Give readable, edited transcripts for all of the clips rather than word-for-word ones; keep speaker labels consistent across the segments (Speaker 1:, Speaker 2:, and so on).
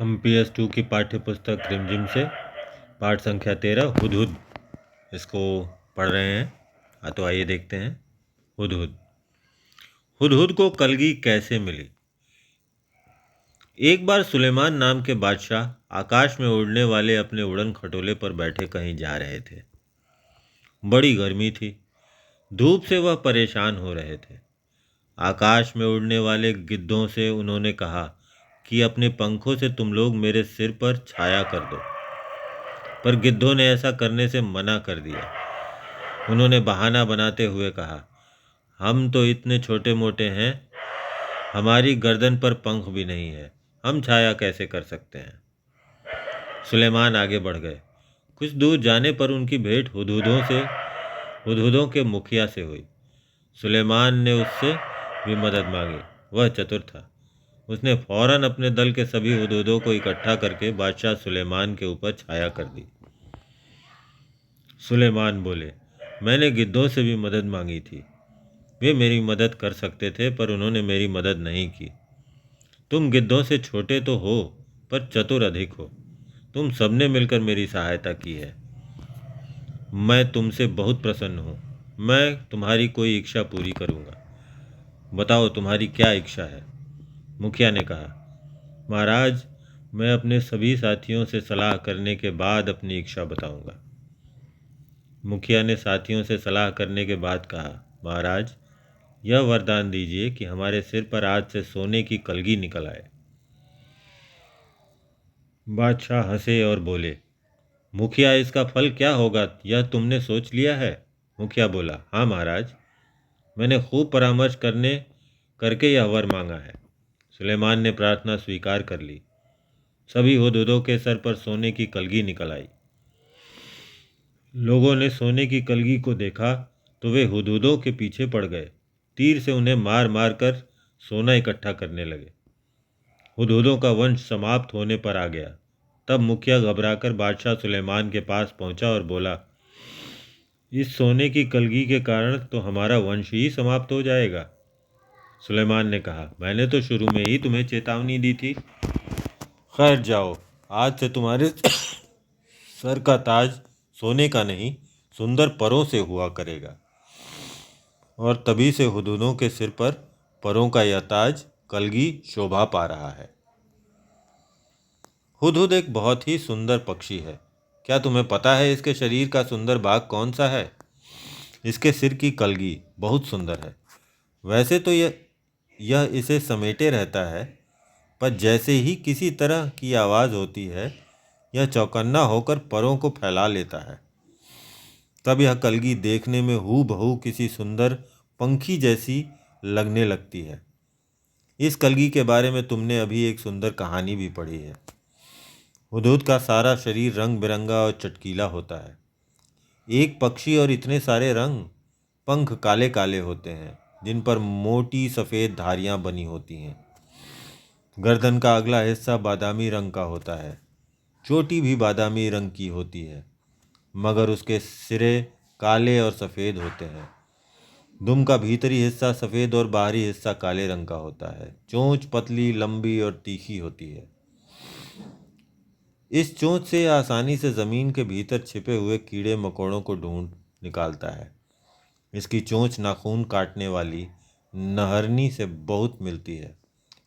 Speaker 1: हम PS2 की पाठ्य पुस्तक रिमझिम से पाठ संख्या 13 हुदहुद इसको पढ़ रहे हैं। तो आइए देखते हैं। हुदहुद। हुदहुद को कलगी कैसे मिली। एक बार सुलेमान नाम के बादशाह आकाश में उड़ने वाले अपने उड़न खटोले पर बैठे कहीं जा रहे थे। बड़ी गर्मी थी। धूप से वह परेशान हो रहे थे। आकाश में उड़ने वाले गिद्धों से उन्होंने कहा कि अपने पंखों से तुम लोग मेरे सिर पर छाया कर दो, पर गिद्धों ने ऐसा करने से मना कर दिया। उन्होंने बहाना बनाते हुए कहा, हम तो इतने छोटे मोटे हैं, हमारी गर्दन पर पंख भी नहीं है, हम छाया कैसे कर सकते हैं। सुलेमान आगे बढ़ गए। कुछ दूर जाने पर उनकी भेंट हुदहुदों के मुखिया से हुई। सुलेमान ने उससे भी मदद मांगी। वह चतुर था। उसने फौरन अपने दल के सभी हुदहुदों को इकट्ठा करके बादशाह सुलेमान के ऊपर छाया कर दी। सुलेमान बोले, मैंने गिद्धों से भी मदद मांगी थी, वे मेरी मदद कर सकते थे, पर उन्होंने मेरी मदद नहीं की। तुम गिद्धों से छोटे तो हो, पर चतुर अधिक हो। तुम सबने मिलकर मेरी सहायता की है। मैं तुमसे बहुत प्रसन्न हूँ। मैं तुम्हारी कोई इच्छा पूरी करूँगा। बताओ तुम्हारी क्या इच्छा है। मुखिया ने कहा, महाराज, मैं अपने सभी साथियों से सलाह करने के बाद अपनी इच्छा बताऊंगा। मुखिया ने साथियों से सलाह करने के बाद कहा, महाराज, यह वरदान दीजिए कि हमारे सिर पर आज से सोने की कलगी निकल आए। बादशाह हंसे और बोले, मुखिया, इसका फल क्या होगा, यह तुमने सोच लिया है। मुखिया बोला, हाँ महाराज, मैंने खूब परामर्श करके यह वर मांगा है। सुलेमान ने प्रार्थना स्वीकार कर ली। सभी हुदहुदों के सर पर सोने की कलगी निकल आई। लोगों ने सोने की कलगी को देखा तो वे हुदहुदों के पीछे पड़ गए। तीर से उन्हें मार मार कर सोना इकट्ठा करने लगे। हुदहुदों का वंश समाप्त होने पर आ गया। तब मुखिया घबराकर बादशाह सुलेमान के पास पहुंचा और बोला, इस सोने की कलगी के कारण तो हमारा वंश ही समाप्त हो जाएगा। सुलेमान ने कहा, मैंने तो शुरू में ही तुम्हें चेतावनी दी थी। खैर जाओ, आज से तुम्हारे सर का ताज सोने का नहीं, सुंदर परों से हुआ करेगा। और तभी से हुदहुदों के सिर पर परों का यह ताज कलगी शोभा पा रहा है। हुदहुद एक बहुत ही सुंदर पक्षी है। क्या तुम्हें पता है इसके शरीर का सुंदर भाग कौन सा है? इसके सिर की कलगी बहुत सुंदर है। वैसे तो यह इसे समेटे रहता है, पर जैसे ही किसी तरह की आवाज़ होती है, यह चौकन्ना होकर परों को फैला लेता है। तब यह कलगी देखने में हूबहू किसी सुंदर पंखी जैसी लगने लगती है। इस कलगी के बारे में तुमने अभी एक सुंदर कहानी भी पढ़ी है। हुदहुद का सारा शरीर रंग बिरंगा और चटकीला होता है। एक पक्षी और इतने सारे रंग। पंख काले काले होते हैं, जिन पर मोटी सफ़ेद धारियां बनी होती हैं। गर्दन का अगला हिस्सा बादामी रंग का होता है। चोटी भी बादामी रंग की होती है, मगर उसके सिरे काले और सफ़ेद होते हैं। दुम का भीतरी हिस्सा सफ़ेद और बाहरी हिस्सा काले रंग का होता है। चोंच पतली, लंबी और तीखी होती है। इस चोंच से आसानी से ज़मीन के भीतर छिपे हुए कीड़े मकोड़ों को ढूंढ निकालता है। इसकी चोंच नाखून काटने वाली नहरनी से बहुत मिलती है,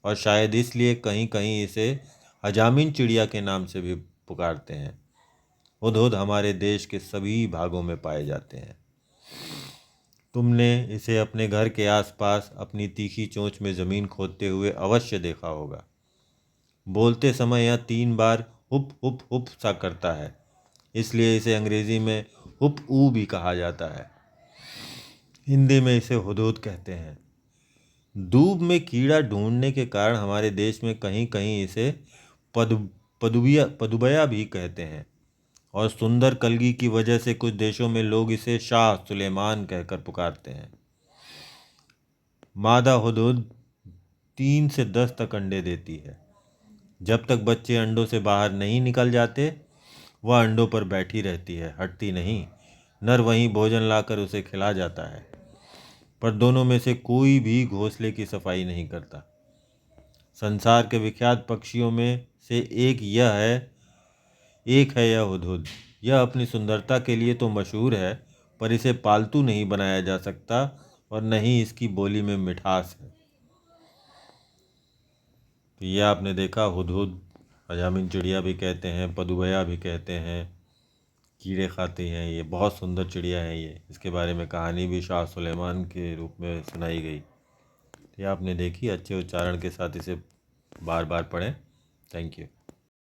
Speaker 1: और शायद इसलिए कहीं कहीं इसे अजामिन चिड़िया के नाम से भी पुकारते हैं। हुदहुद हमारे देश के सभी भागों में पाए जाते हैं। तुमने इसे अपने घर के आसपास अपनी तीखी चोंच में ज़मीन खोदते हुए अवश्य देखा होगा। बोलते समय यह 3 बार हुप हुप हुप सा करता है, इसलिए इसे अंग्रेज़ी में हुप ऊ भी कहा जाता है। हिंदी में इसे हुदहुद कहते हैं। दूब में कीड़ा ढूंढने के कारण हमारे देश में कहीं कहीं इसे पदुबया भी कहते हैं, और सुंदर कलगी की वजह से कुछ देशों में लोग इसे शाह सुलेमान कहकर पुकारते हैं। मादा हुदहुद 3 से 10 तक अंडे देती है। जब तक बच्चे अंडों से बाहर नहीं निकल जाते, वह अंडों पर बैठी रहती है, हटती नहीं। नर वहीं भोजन लाकर उसे खिला जाता है, पर दोनों में से कोई भी घोंसले की सफाई नहीं करता। संसार के विख्यात पक्षियों में से एक है यह हुदहुद। यह अपनी सुंदरता के लिए तो मशहूर है, पर इसे पालतू नहीं बनाया जा सकता और न ही इसकी बोली में मिठास है। तो ये आपने देखा हुदहुद, अजामिन चिड़िया भी कहते हैं, पदुभया भी कहते हैं, कीड़े खाती हैं। ये बहुत सुंदर चिड़िया है। ये इसके बारे में कहानी भी शाह सुलेमान के रूप में सुनाई गई। तो ये आपने देखी, अच्छे उच्चारण के साथ इसे बार बार पढ़ें। Thank you.